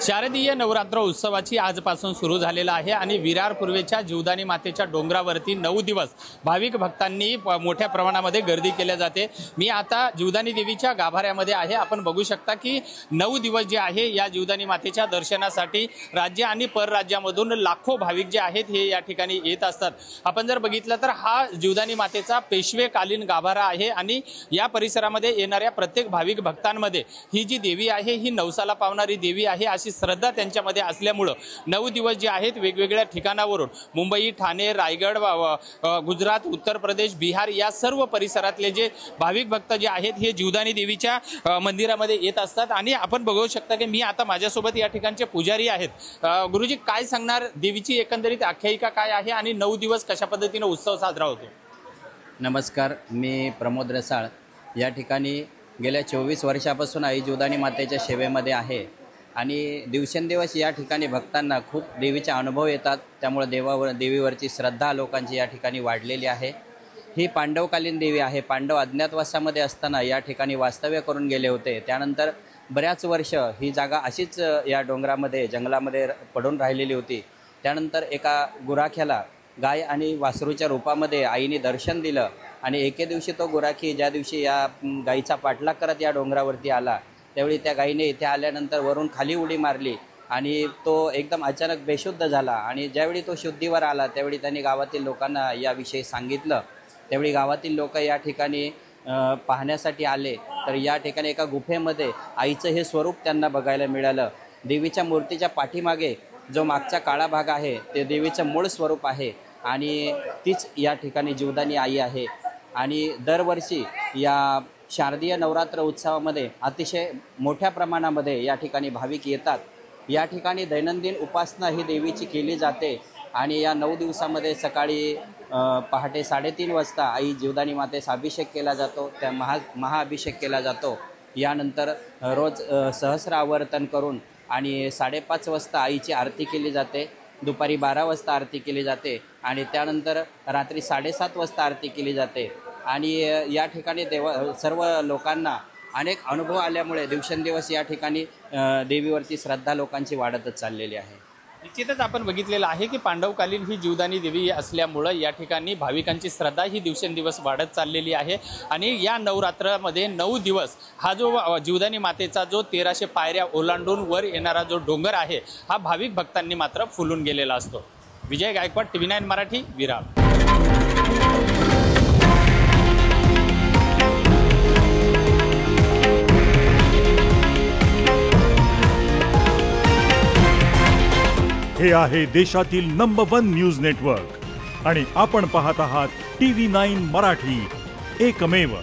शारदीय नवरात्र उत्सवाची आजपासून सुरू झालेला आहे आणि विरार पूर्वेच्या जीवदानी मातेच्या डोंगरावरती 9 दिवस भाविक भक्तांनी मोठ्या प्रमाणामध्ये गर्दी केल्या जाते। मी आता जीवदानी देवीच्या गाभाऱ्यामध्ये आहे। आपण बघू शकता की 9 दिवस जे आहे या जीवदानी मातेच्या दर्शनासाठी राज्य आणि परराज्यामधून लाखो भाविक जे आहेत हे या ठिकाणी येत असतात। आपण जर बघितलं तर हा जीवदानी मातेचा पेशवेकालीन गाभारा आहे आणि या परिसरामध्ये येणाऱ्या प्रत्येक भाविक भक्तांमध्ये ही जी देवी आहे ही नवसाला पावणारी देवी आहे अशी श्रद्धा त्यांच्यामध्ये असल्यामुळे 9 दिवस जे आहेत वेगवेगळ्या ठिकाणावरून मुंबई, ठाणे, रायगड, गुजरात, उत्तर प्रदेश, बिहार या सर्व परिसरातले जे भाविक भक्त जे आहेत हे जीवदानी देवीच्या मंदिरामध्ये येत असतात। आणि आपण बघू शकता की मी आता माझ्यासोबत या ठिकाणचे पुजारी आहेत। गुरुजी, काय सांगणार, देवीची एकंदरीत आख्यायिका काय आहे आणि 9 दिवस कशा पद्धतीने उत्सव साजरा होतो? नमस्कार, मी प्रमोद रसाळ या ठिकाणी गेल्या 24 वर्षापासून आई जीवदानी मातेच्या सेवेमध्ये आहे आणि दिवसेंदिवस या ठिकाणी भक्तांना खूप देवीचे अनुभव येतात। त्यामुळे देवीवरची श्रद्धा लोकांची या ठिकाणी वाढलेली आहे। ही पांडवकालीन देवी आहे। पांडव अज्ञातवासामध्ये असताना या ठिकाणी वास्तव्य करून गेले होते। त्यानंतर बऱ्याच वर्ष ही जागा अशीच या डोंगरामध्ये जंगलामध्ये पडून राहिलेली होती। त्यानंतर एका गुराख्याला गाय आणि वासरूच्या रूपामध्ये आईने दर्शन दिलं आणि एके दिवशी तो गुराखी ज्या दिवशी या गाईचा पाठलाग करत या डोंगरावरती आला त्यावेळी त्या गाईने इथे आल्यानंतर वरून खाली उडी मारली आणि तो एकदम अचानक बेशुद्ध झाला। आणि ज्यावेळी तो शुद्धीवर आला त्यावेळी त्यांनी गावातील लोकांना याविषयी सांगितलं। त्यावेळी गावातील लोक या ठिकाणी पाहण्यासाठी आले तर या ठिकाणी एका गुफेमध्ये आईचं हे स्वरूप त्यांना बघायला मिळालं। देवीच्या मूर्तीच्या पाठीमागे जो मागचा काळा भाग आहे ते देवीचं मूळ स्वरूप आहे आणि तीच या ठिकाणी जीवदानी आई आहे। आणि दरवर्षी या शारदीय नवरात्र उत्सवामध्ये अतिशय मोठ्या प्रमाणामध्ये या ठिकाणी भाविक येतात। या ठिकाणी दैनंदिन उपासना ही देवीची केली जाते आणि या 9 दिवसामध्ये सकाळी पहाटे 3:30 वाजता आई जीवदानी मातेस अभिषेक केला जातो, त्या महाअभिषेक केला जातो। यानंतर रोज सहस्र आवर्तन करून आणि 5:30 वाजता आईची आरती केली जाते, दुपारी 12 वाजता आरती केली जाते आणि त्यानंतर रात्री 7:30 वाजता आरती केली जाते। आणि या ठिकाणी सर्व लोकांना अनेक अनुभव आल्यामुळे दिवसेंदिवस या ठिकाणी देवीवरती श्रद्धा लोकांची वाढतच चाललेली आहे। निश्चितच आपण बघितलेलं आहे की पांडवकालीन ही जीवदानी देवी असल्यामुळे या ठिकाणी भाविकांची श्रद्धा ही दिवसेंदिवस वाढत चाललेली आहे। आणि या नवरात्रामध्ये 9 दिवस हा जो जीवदानी मातेचा जो 1300 पायऱ्या ओलांडून वर येणारा जो डोंगर आहे हा भाविक भक्तांनी मात्र फुलून गेलेला असतो। विजय गायकवाड, TV9 मराठी, विरार। हे आहे देशातील नंबर 1 न्यूज नेटवर्क आणि आपण पाहत आहात TV9 मराठी, एकमेव।